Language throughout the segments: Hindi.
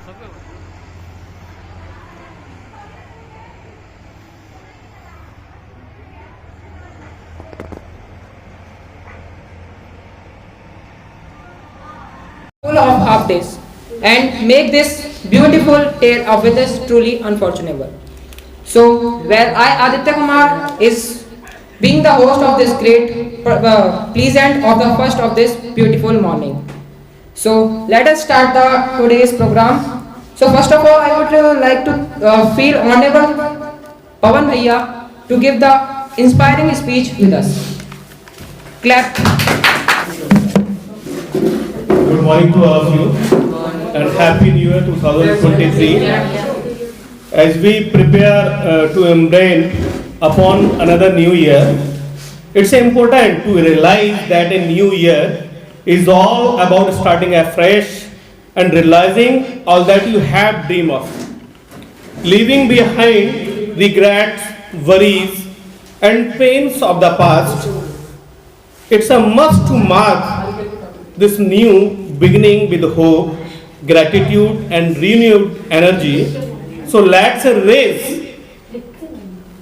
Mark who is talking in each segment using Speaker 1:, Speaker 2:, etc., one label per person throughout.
Speaker 1: Full of half days and make this beautiful tale of with us truly unfortunate. So, where I, Aditya Kumar, is being the host of this great pleasant of the first of this beautiful morning. So, let us start the today's program. So, first of all, I would like to feel honorable Pawan Bhaiya to give the inspiring speech with us. Clap.
Speaker 2: Good morning to all of you and Happy New Year 2023. As we prepare to embark upon another new year, it's important to realize that a new year is all about starting afresh and realizing all that you have dreamed of. Leaving behind regrets, worries, and pains of the past, it's a must to mark this new beginning with hope, gratitude, and renewed energy. So let's raise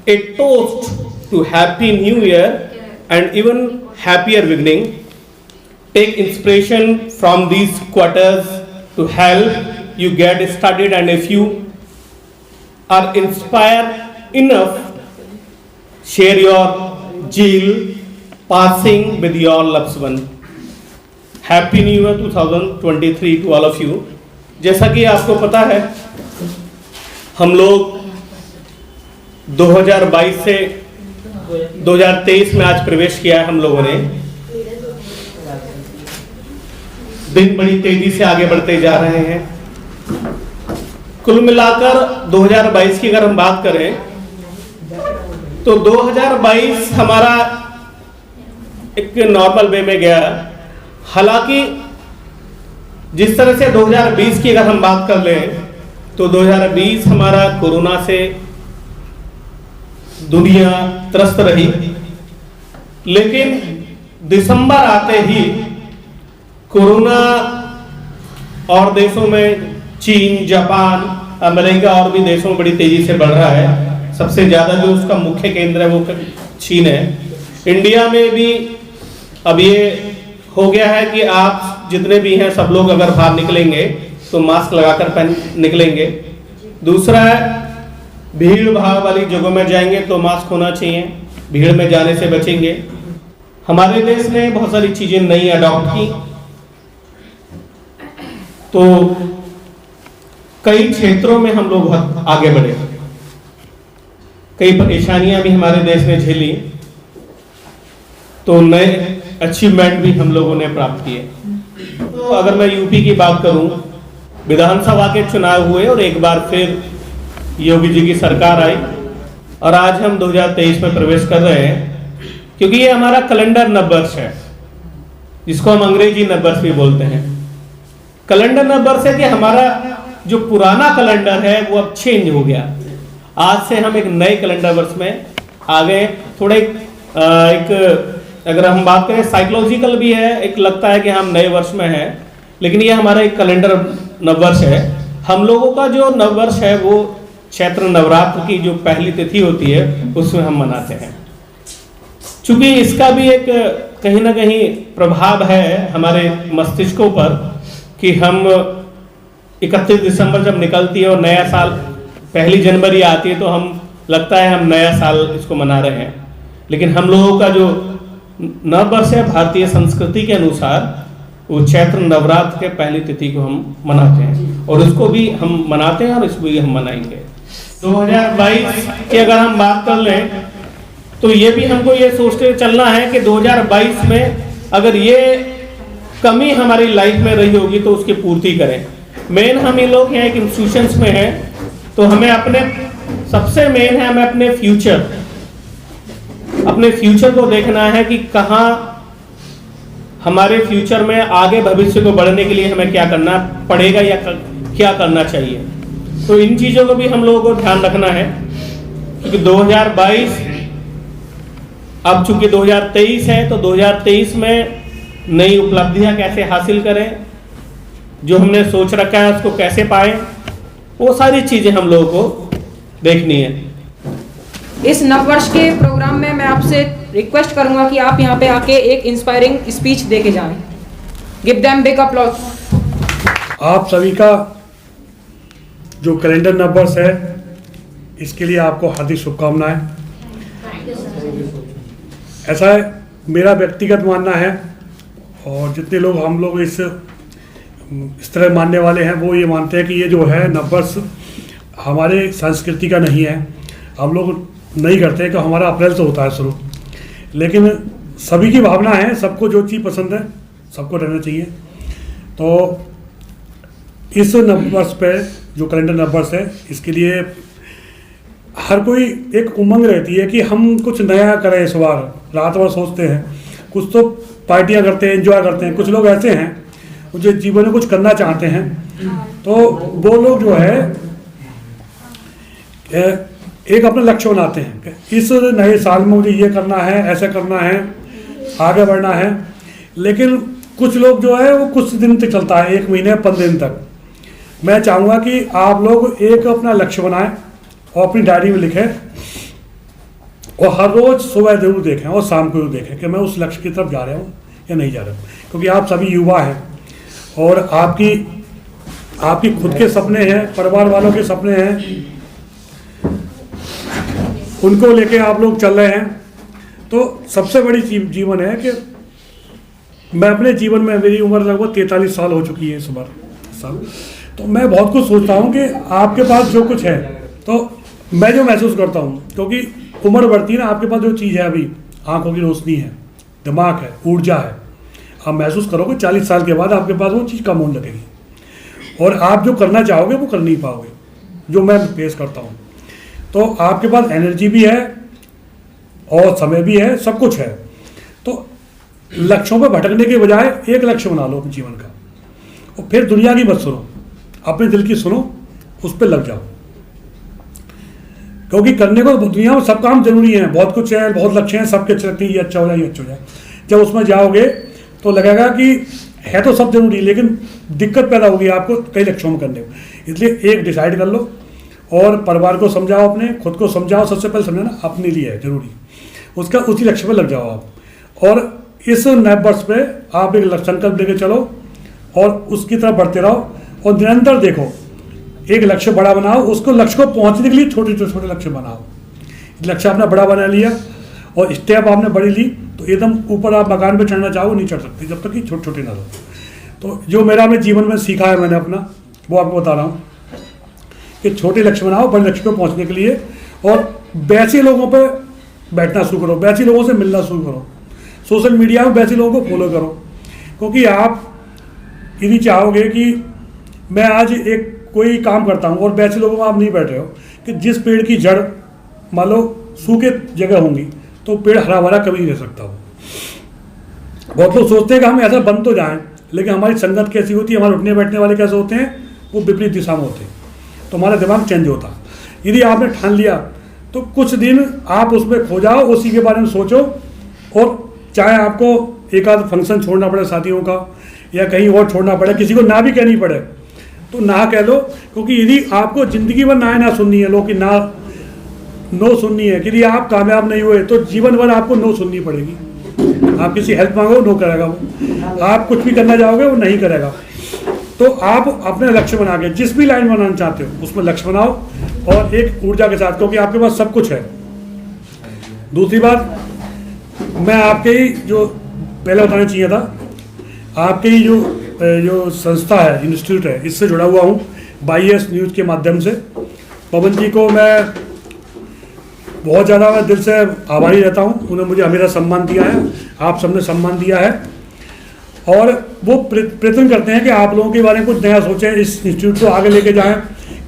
Speaker 2: a toast to Happy New Year and even happier beginning. Take inspiration from these quarters to help you get started, and if you are inspired enough, share your zeal passing with your loved one. Happy new year 2023 to all of you. जैसा कि आपको पता है, हम लोग 2022 से 2023 में आज प्रवेश किया है। हम लोगों ने दिन बड़ी तेजी से आगे बढ़ते जा रहे हैं। कुल मिलाकर 2022 की अगर हम बात करें तो 2022 हमारा एक नॉर्मल वे में गया। हालांकि जिस तरह से 2020 की अगर हम बात कर लें तो 2020 हमारा कोरोना से दुनिया त्रस्त रही, लेकिन दिसंबर आते ही कोरोना और देशों में चीन, जापान, अमेरिका और भी देशों में बड़ी तेजी से बढ़ रहा है। सबसे ज्यादा जो उसका मुख्य केंद्र है वो चीन है। इंडिया में भी अब ये हो गया है कि आप जितने भी हैं सब लोग अगर बाहर निकलेंगे तो मास्क लगाकर निकलेंगे। दूसरा है, भीड़ भाड़ वाली जगहों में जाएंगे तो मास्क होना चाहिए, भीड़ में जाने से बचेंगे। हमारे देश ने बहुत सारी चीजें नई अडॉप्ट की, तो कई क्षेत्रों में हम लोग बहुत आगे बढ़े। कई परेशानियां भी हमारे देश ने झेली, तो नए अचीवमेंट भी हम लोगों ने प्राप्त किए। तो अगर मैं यूपी की बात करूं, विधानसभा के चुनाव हुए और एक बार फिर योगी जी की सरकार आई और आज हम 2023 में प्रवेश कर रहे हैं, क्योंकि ये हमारा कैलेंडर नववर्ष है, जिसको हम अंग्रेजी नववर्ष भी बोलते हैं। कैलेंडर नववर्ष है कि हमारा जो पुराना कैलेंडर है वो अब चेंज हो गया। आज से हम एक नए कैलेंडर वर्ष में आ गए। थोड़े एक अगर हम बात करें साइकोलॉजिकल भी है, एक लगता है कि हम नए वर्ष में हैं, लेकिन ये हमारा एक कैलेंडर नववर्ष है। हम लोगों का जो नववर्ष है वो चैत्र नवरात्र की जो पहली तिथि होती है उसमें हम मनाते हैं। चूंकि इसका भी एक कहीं ना कहीं प्रभाव है हमारे मस्तिष्कों पर कि हम 31 दिसंबर जब निकलती है और नया साल 1 जनवरी आती है तो हम लगता है हम नया साल इसको मना रहे हैं, लेकिन हम लोगों का जो नववर्ष है भारतीय संस्कृति के अनुसार वो चैत्र नवरात्र के पहली तिथि को हम मनाते हैं और उसको भी हम मनाते हैं और इसको भी हम मनाएंगे। 2022 की अगर हम बात कर लें तो ये भी हमको ये सोचते चलना है कि 2022 में अगर ये कमी हमारी लाइफ में रही होगी तो उसकी पूर्ति करें। मेन हम ये लोग हैं कि इंस्टीट्यूशंस में हैं, तो हमें अपने सबसे मेन है हमें अपने फ्यूचर को देखना है कि कहाँ हमारे फ्यूचर में आगे भविष्य को बढ़ने के लिए हमें क्या करना पड़ेगा या क्या करना चाहिए। तो इन चीज़ों को भी हम लोगों को ध्यान रखना है, क्योंकि 2022 अब चूंकि 2023 है तो 2023 में नई उपलब्धियां कैसे हासिल करें, जो हमने सोच रखा है उसको कैसे पाएं, वो सारी चीज़ें हम लोगों को देखनी है।
Speaker 1: इस नववर्ष के प्रोग्राम में मैं आपसे रिक्वेस्ट करूंगा कि आप यहाँ पे आके एक इंस्पायरिंग स्पीच दे के जाएं। Give them big applause.
Speaker 3: आप सभी का जो कैलेंडर नववर्ष है इसके लिए आपको हार्दिक शुभकामनाएं। ऐसा है मेरा व्यक्तिगत मानना है, और जितने लोग हम लोग इस तरह मानने वाले हैं वो ये मानते हैं कि ये जो है नववर्ष हमारे संस्कृति का नहीं है। हम लोग नहीं करते कि हमारा अप्रैल से होता है शुरू, लेकिन सभी की भावना है, सबको जो चीज़ पसंद है सबको रहना चाहिए। तो इस नववर्ष पे जो कैलेंडर नववर्ष है इसके लिए हर कोई एक उमंग रहती है कि हम कुछ नया करें। इस बार रात भर सोचते हैं, कुछ तो पार्टियां करते हैं, एंजॉय करते हैं। कुछ लोग ऐसे हैं जो जीवन में कुछ करना चाहते हैं, तो वो लोग जो है एक अपना लक्ष्य बनाते हैं, इस नए साल में मुझे ये करना है, ऐसा करना है, आगे बढ़ना है। लेकिन कुछ लोग जो है वो कुछ दिन तक चलता है, 1 महीने 15 दिन तक। मैं चाहूँगा कि आप लोग एक अपना लक्ष्य बनाएं और अपनी डायरी में लिखें, और हर रोज़ सुबह जरूर देखें और शाम को जरूर देखें कि मैं उस लक्ष्य की तरफ जा रहा हूँ या नहीं जा रहा हूँ। क्योंकि आप सभी युवा हैं और आपकी खुद के सपने हैं, परिवार वालों के सपने हैं, उनको लेके आप लोग चल रहे हैं। तो सबसे बड़ी जीवन है कि मैं अपने जीवन में, मेरी उम्र लगभग 43 साल हो चुकी है इस साल, तो मैं बहुत कुछ सोचता हूँ कि आपके पास जो कुछ है, तो मैं जो महसूस करता हूँ, क्योंकि उम्र बढ़ती है ना, आपके पास जो चीज़ है अभी, आंखों की रोशनी है, दिमाग है, ऊर्जा है, आप महसूस करोगे 40 साल के बाद आपके पास वो चीज़ कम होने लगेगी और आप जो करना चाहोगे वो कर नहीं पाओगे, जो मैं फेस करता हूँ। तो आपके पास एनर्जी भी है और समय भी है, सब कुछ है। तो लक्ष्यों पर भटकने के बजाय एक लक्ष्य बना लो अपने जीवन का, और फिर दुनिया की मत सुनो, अपने दिल की सुनो, उस पर लग जाओ। क्योंकि करने को दुनिया में सब काम जरूरी है, बहुत कुछ है, बहुत लक्ष्य हैं, सबके अच्छे लगते हैं, ये अच्छा हो जाए, ये अच्छा हो जाए। जब उसमें जाओगे तो लगेगा कि है तो सब जरूरी, लेकिन दिक्कत पैदा होगी आपको कई लक्ष्यों में करने में। इसलिए एक डिसाइड कर लो और परिवार को समझाओ, अपने खुद को समझाओ। सबसे पहले समझाना अपने लिए है जरूरी, उसका उसी लक्ष्य पर लग जाओ आप। और इस नए वर्ष पे आप एक संकल्प लेके चलो और उसकी तरफ बढ़ते रहो, और निरंतर देखो, एक लक्ष्य बड़ा बनाओ, उसको लक्ष्य को पहुंचने के लिए छोटे छोटे लक्ष्य बनाओ। लक्ष्य आपने बड़ा बना लिया और स्टेप आपने बड़ी ली, तो एकदम ऊपर आप मकान पे चढ़ना चाहो नहीं चढ़ सकते जब तक कि छोटे छोटे ना लो। तो जो मेरा अपने जीवन में सीखा है मैंने अपना, वो आपको बता रहा हूँ कि छोटे लक्ष्य बनाओ बड़े लक्ष्य को पहुँचने के लिए, और वैसे लोगों पर बैठना शुरू करो, वैसे लोगों से मिलना शुरू करो, सोशल मीडिया में वैसे लोगों को फॉलो करो। क्योंकि आप यदि चाहोगे कि मैं आज एक कोई काम करता हूँ और वैसे लोगों में आप नहीं बैठ रहे हो, कि जिस पेड़ की जड़ मान लो सूखे जगह होंगी तो पेड़ हरा भरा कभी नहीं रह सकता हो। बहुत लोग सोचते हैं कि हम ऐसा बन तो जाएं, लेकिन हमारी संगत कैसी होती है, हमारे उठने बैठने वाले कैसे होते हैं, वो विपरीत दिशा में होते हैं, तो हमारा दिमाग चेंज होता। यदि आपने ठान लिया तो कुछ दिन आप उसमें खो जाओ, उसी के बारे में सोचो, और चाहे आपको एक आध फंक्शन छोड़ना पड़े शादियों का, या कहीं और छोड़ना पड़े, किसी को ना भी कहनी पड़े तो ना कह लो। क्योंकि यदि आपको ज़िंदगी भर ना सुननी है, लोग की ना नो सुननी है, यदि आप कामयाब नहीं हुए तो जीवन भर आपको नो सुननी पड़ेगी। आप किसी हेल्प मांगो, नो करेगा वो, आप कुछ भी करना चाहोगे वो नहीं करेगा। तो आप अपने लक्ष्य बना के जिस भी लाइन बनाना चाहते हो उसमें लक्ष्य बनाओ, और एक ऊर्जा के साथ, क्योंकि आपके पास सब कुछ है। दूसरी बात, मैं आपके ही जो पहले बताना चाहिए था, आपके ही जो संस्था है, इंस्टीट्यूट है, इससे जुड़ा हुआ हूँ YS न्यूज़ के माध्यम से। पवन जी को मैं बहुत ज़्यादा मैं दिल से आभारी रहता हूँ, उन्होंने मुझे हमेशा सम्मान दिया है, आप सबने सम्मान दिया है, और वो प्रयत्न करते हैं कि आप लोगों के बारे में कुछ नया सोचें, इस इंस्टीट्यूट को आगे लेके जाएं,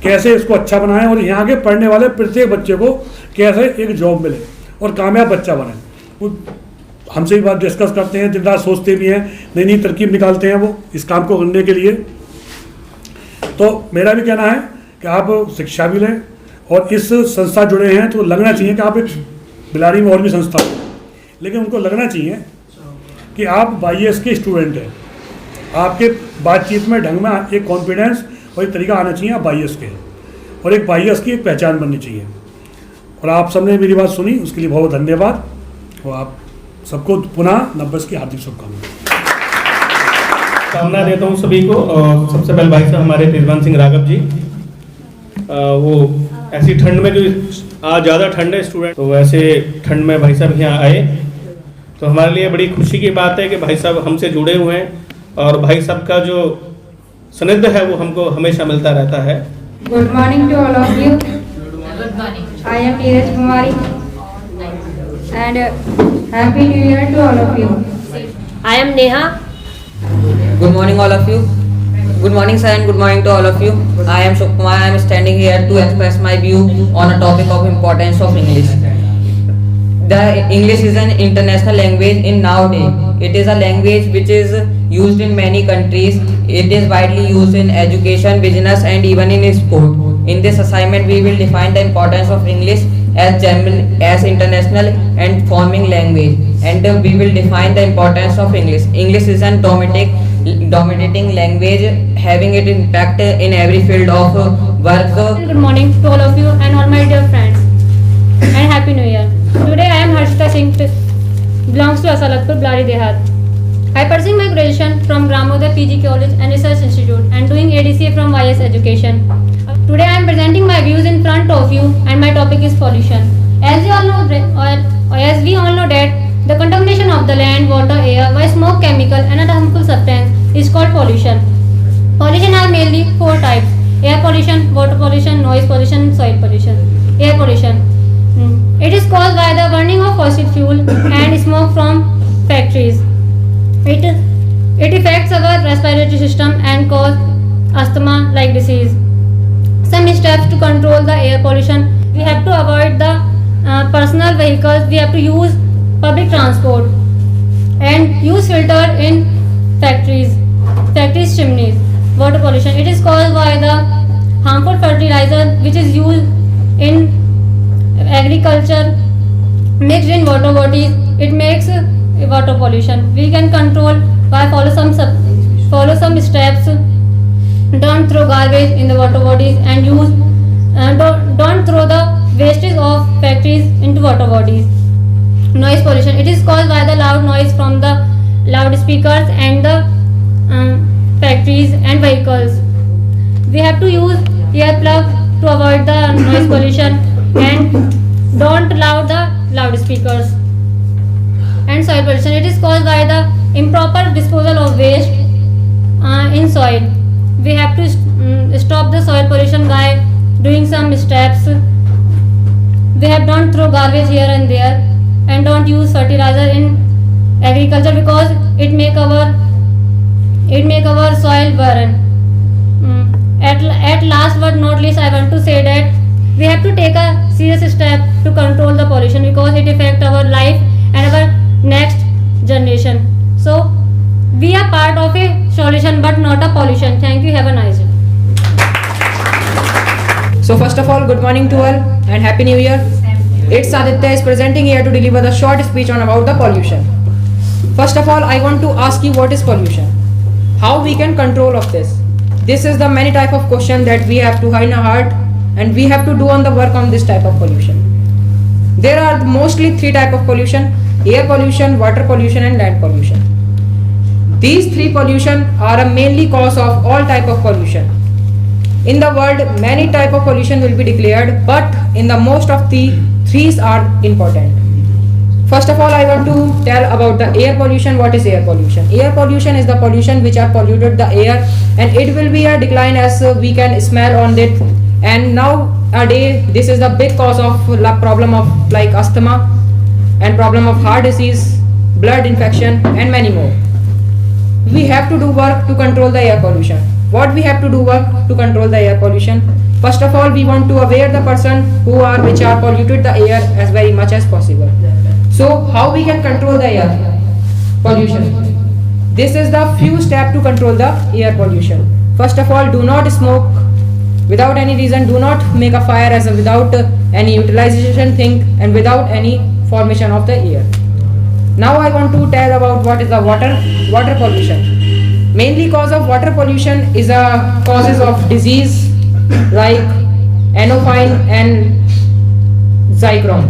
Speaker 3: कैसे इसको अच्छा बनाएं, और यहाँ के पढ़ने वाले प्रत्येक बच्चे को कैसे एक जॉब मिले और कामयाब बच्चा बने। वो हमसे भी बात डिस्कस करते हैं, दिन रात सोचते भी हैं, नई नई तरकीब निकालते हैं वो इस काम को करने के लिए। तो मेरा भी कहना है कि आप शिक्षा भी लें और इस संस्था जुड़े हैं तो लगना चाहिए कि आप एक बिलारी में और भी संस्था हो, लेकिन उनको लगना चाहिए कि आप YS के स्टूडेंट हैं, आपके बातचीत में ढंग में एक कॉन्फिडेंस और एक तरीका आना चाहिए, आप बाईस के, और एक बाईस की एक पहचान बननी चाहिए। और आप सबने मेरी बात सुनी, उसके लिए बहुत बहुत धन्यवाद, और आप सबको पुनः नववर्ष की हार्दिक शुभकामनाएं।
Speaker 2: कामना देता हूँ सभी को। और सबसे पहले भाई साहब हमारे तेजवान सिंह राघव जी, वो ऐसी ठंड में, जो आज ज़्यादा ठंड है स्टूडेंट, तो वैसे ठंड में भाई साहब यहाँ आए, तो हमारे लिए बड़ी खुशी की बात है कि भाई साहब हमसे जुड़े हुए हैं, और भाई साहब का जो सानिध्य है वो हमको हमेशा मिलता रहता है।
Speaker 4: Good morning to all of you.
Speaker 5: Good morning.
Speaker 4: I am Neeraj Kumari and Happy New Year to all of you.
Speaker 5: I am Neha.
Speaker 1: Good morning, all of you. Good morning, sir, and good morning to all of you. I am Shuk Kumar. I am standing here to express my view on a topic of importance of English. The English is an international language in nowadays. It is a language which is used in many countries. It is widely used in education, business, and even in sport. In this assignment, we will define the importance of English as international and forming language, and we will define the importance of English. English is an dominating language, having its impact in every field of work.
Speaker 6: Good morning to all of you and all my dear friends, and Happy New Year. Today I am Harshita Singh, belongs to Asalatpur, Blari Dehat. I pursue my graduation from Gramodaya PG College and Research Institute and doing ADCA from YS Education. Today I am presenting my views in front of you, and my topic is pollution. As we all know that the contamination of the land, water, air by smoke, chemical and other harmful substance is called pollution. Pollution are mainly four types: air pollution, water pollution, noise pollution, soil pollution. Air pollution. It is caused by the burning of fossil fuel and smoke from factories. It affects our respiratory system and cause asthma like disease. Some steps to control the air pollution: we have to avoid the personal vehicles, we have to use public transport, and use filter in factories chimneys. Water pollution, it is caused by the harmful fertilizer which is used in agriculture mixed in water bodies. It makes water pollution. We can control by follow some steps. Don't throw garbage in the water bodies, and don't throw the wastage of factories into water bodies. Noise pollution, it is caused by the loud noise from the loudspeakers and the factories and vehicles. We have to use earplug to avoid the noise pollution, and don't loud the loudspeakers. And soil pollution, it is caused by the improper disposal of waste in soil. We have to stop the soil pollution by doing some steps. We have don't throw garbage here and there, and don't use fertilizer in agriculture because it make our soil barren. At last but not least, I want to say that we have to take a serious step to control the pollution because it affects our life and our next generation. So we are part of a solution but not a pollution. Thank you. Have a nice day.
Speaker 1: So first of all, good morning to all and Happy New Year. It's Aditya is presenting here to deliver the short speech on about the pollution. First of all, I want to ask you what is pollution? How we can control of this? This is the many type of question that we have to hide in our heart, and we have to do on the work on this type of pollution. There are mostly three type of pollution: air pollution, water pollution and land pollution. These three pollution are a mainly cause of all type of pollution. In the world, many type of pollution will be declared, but in the most of the threes are important. First of all, I want to tell about the air pollution. What is air pollution? Air pollution is the pollution which are polluted the air, and it will be a decline as we can smell on it. And nowadays, this is the big cause of problem of like asthma and problem of heart disease, blood infection and many more. We have to do work to control the air pollution. What we have to do work to control the air pollution? First of all, we want to aware the person which are polluted the air as very much as possible. So how we can control the air pollution? This is the few steps to control the air pollution. First of all, do not smoke without any reason. Do not make a fire as without any utilization thing and without any formation of the air. Now I want to tell about what is the water pollution. Mainly cause of water pollution is causes of disease like anopheles and zyklon.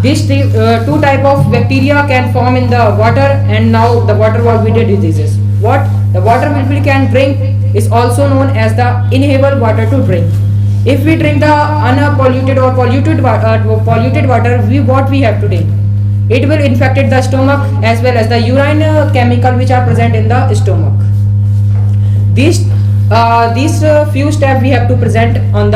Speaker 1: These two type of bacteria can form in the water, and now the water-borne diseases. What the water we can drink is also known as the inhalable water to drink. If we drink the unpolluted or polluted water, what we have to drink? It will infect the stomach as well as the urine chemical which are present in the stomach. These few steps we have to present on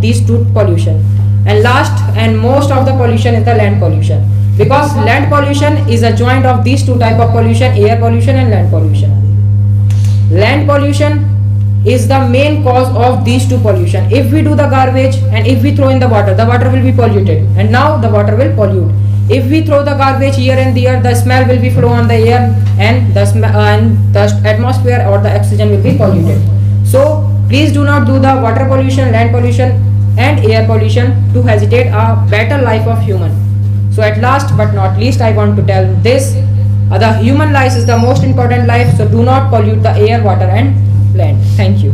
Speaker 1: these two pollution. And last and most of the pollution is the land pollution, because land pollution is a joint of these two type of pollution, air pollution and land pollution. Land pollution is the main cause of these two pollution. If we do the garbage and if we throw in the water will be polluted, and now the water will pollute. If we throw the garbage here and there, the smell will be flow on the air, and the atmosphere or the oxygen will be polluted. So please do not do the water pollution, land pollution and air pollution to hesitate a better life of human. So at last but not least, I want to tell this: the human life is the most important life. So do not pollute the air, water and land. Thank you.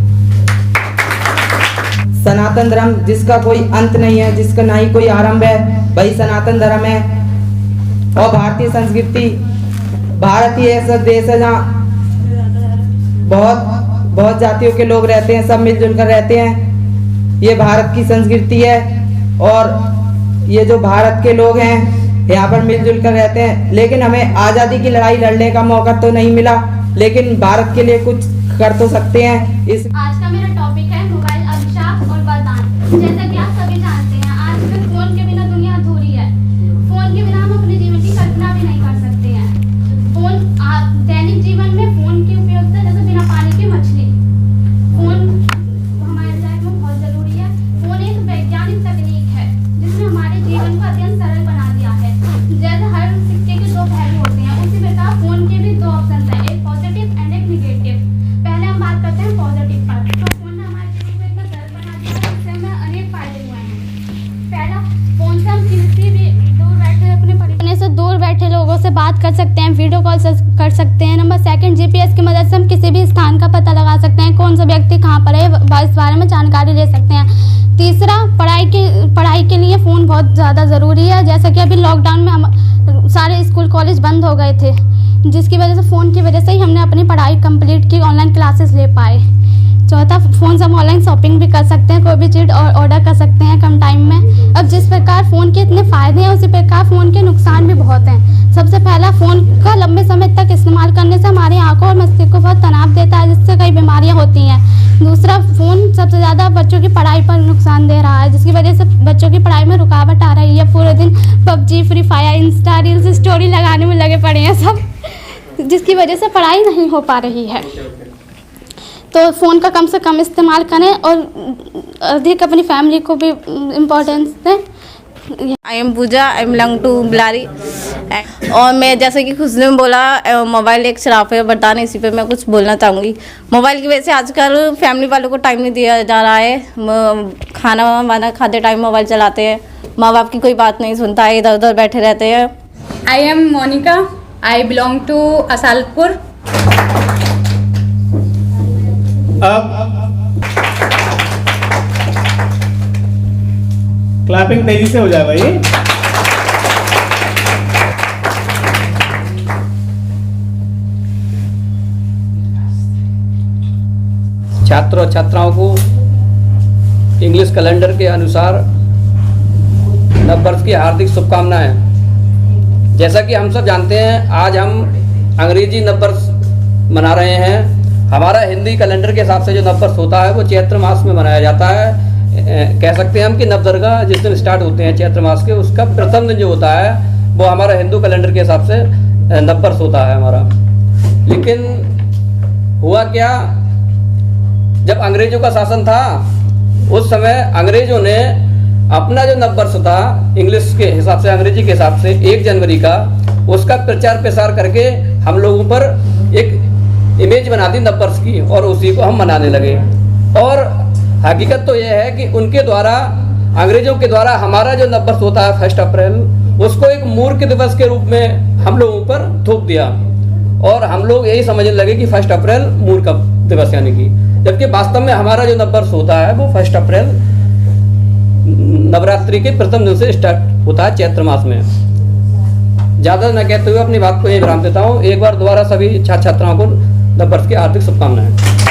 Speaker 7: सनातन धर्म जिसका कोई अंत नहीं है, जिसका ना ही कोई आरंभ है, वही सनातन धर्म है। और भारतीय संस्कृति, भारत ही ऐसा देश है जहाँ बहुत जातियों के लोग रहते हैं, सब मिलजुल कर रहते हैं। ये भारत की संस्कृति है, और ये जो भारत के लोग हैं यहाँ पर मिलजुल कर रहते हैं। लेकिन हमें आज़ादी की लड़ाई लड़ने का मौका तो नहीं मिला, लेकिन भारत के लिए कुछ कर तो सकते हैं। इस
Speaker 8: आज का मेरा टॉपिक है मोबाइल अभिशाप और वरदान। जैसा कि आप सभी जानते हैं, आज में फोन के बिना दुनिया अधूरी है। फोन के बिना हम अपने जीवन की कल्पना भी नहीं कर सकते हैं। फोन दैनिक जीवन में फोन की उपयोगिता जैसे बिना पानी की मछली। फोन हमारे लाइफ में बहुत जरूरी है। फोन एक वैज्ञानिक तकनीक है जिसने हमारे जीवन को अत्यंत सरल बना दिया है। जैसे हर सिक्के के दो पहलू होते हैं, उसी प्रकार फोन के भी दो ऑप्शन है, एक पॉजिटिव एंड एक निगेटिव। पहले हम बात करते हैं पॉजिटिव पर। तो फोन ने हमारे जीवन को इतना सरल बना दिया है, इससे हमें अनेक फायदे हुए हैं। पहला, फोन से हम किसी भी दूर बैठे लोगों से बात कर सकते हैं, वीडियो कॉल कर सकते हैं। नंबर सेकंड, जीपीएस की मदद से हम किसी भी स्थान का पता लगा सकते हैं, कौन सा व्यक्ति कहाँ पर है, इस बारे में जानकारी ले सकते हैं। तीसरा, पढ़ाई के लिए फ़ोन बहुत ज़्यादा ज़रूरी है। जैसा कि अभी लॉकडाउन में हम सारे स्कूल कॉलेज बंद हो गए थे, जिसकी वजह से फ़ोन की वजह से ही हमने अपनी पढ़ाई कंप्लीट की, ऑनलाइन क्लासेस ले पाए। चौथा, फ़ोन से हम ऑनलाइन शॉपिंग भी कर सकते हैं, कोई भी चीज़ ऑर्डर कर सकते हैं कम टाइम में। अब जिस प्रकार फ़ोन के इतने फ़ायदे हैं, उसी प्रकार फ़ोन के नुकसान भी बहुत हैं। सबसे पहला, फ़ोन का लंबे समय तक इस्तेमाल करने से हमारी आंखों और मस्तिष्क को बहुत तनाव देता है, जिससे कई बीमारियां होती हैं। दूसरा, फ़ोन सबसे ज़्यादा बच्चों की पढ़ाई पर नुकसान दे रहा है, जिसकी वजह से बच्चों की पढ़ाई में रुकावट आ रही है। पूरे दिन PUBG, free fire, Insta reels, story लगाने में लगे पड़े हैं सब, जिसकी वजह से पढ़ाई नहीं हो पा रही है। तो फ़ोन का कम से कम इस्तेमाल करें और अधिक अपनी फैमिली को भी इम्पोर्टेंस दें।
Speaker 5: I am Pooja, I belong to Bilari. और मैं जैसे कि खुशबू ने बोला, मोबाइल एक शराब है वरदान, इसी पे मैं कुछ बोलना चाहूँगी। मोबाइल की वजह से आजकल फैमिली वालों को टाइम नहीं दिया जा रहा है। खाना वाना खाते टाइम मोबाइल चलाते हैं, माँ बाप की कोई बात नहीं सुनता है, इधर उधर बैठे रहते हैं।
Speaker 6: I am Monica, I belong to Asalpur.
Speaker 2: अब क्लैपिंग तेजी से हो जाए भाई।
Speaker 9: छात्रों और छात्राओं को इंग्लिश कैलेंडर के अनुसार नववर्ष की हार्दिक शुभकामनाएं। जैसा कि हम सब जानते हैं, आज हम अंग्रेजी नववर्ष मना रहे हैं। हमारा हिंदी कैलेंडर के हिसाब से जो नववर्ष होता है वो चैत्र मास में मनाया जाता है। कह सकते हैं हम कि नवदुर्गा जिस दिन स्टार्ट होते हैं चैत्र मास के, उसका प्रथम दिन जो होता है वो हमारा हिंदू कैलेंडर के हिसाब से नववर्ष होता है हमारा। लेकिन हुआ क्या, जब अंग्रेजों का शासन था उस समय अंग्रेजों ने अपना जो नववर्ष था इंग्लिश के हिसाब से, अंग्रेजी के हिसाब से 1 जनवरी का, उसका प्रचार प्रसार करके हम लोगों पर एक इमेज बना दी नववर्ष की, और उसी को हम मनाने लगे। और हकीकत तो यह है कि उनके द्वारा, अंग्रेजों के द्वारा हमारा जो नववर्ष होता है 1 अप्रैल, उसको एक मूर्ख दिवस के रूप में हम लोगों पर थोप दिया। और हम लोग यही समझने लगे कि 1 अप्रैल मूर्ख दिवस यानी कि, जबकि वास्तव में हमारा जो नववर्ष होता है वो 1 अप्रैल नवरात्रि के प्रथम दिन से स्टार्ट होता है, चैत्र मास में। ज़्यादा न कहते हुए अपनी बात को यही विराम देता हूँ। एक बार दोबारा सभी छात्र छात्राओं को नववर्ष की हार्दिक शुभकामनाएं।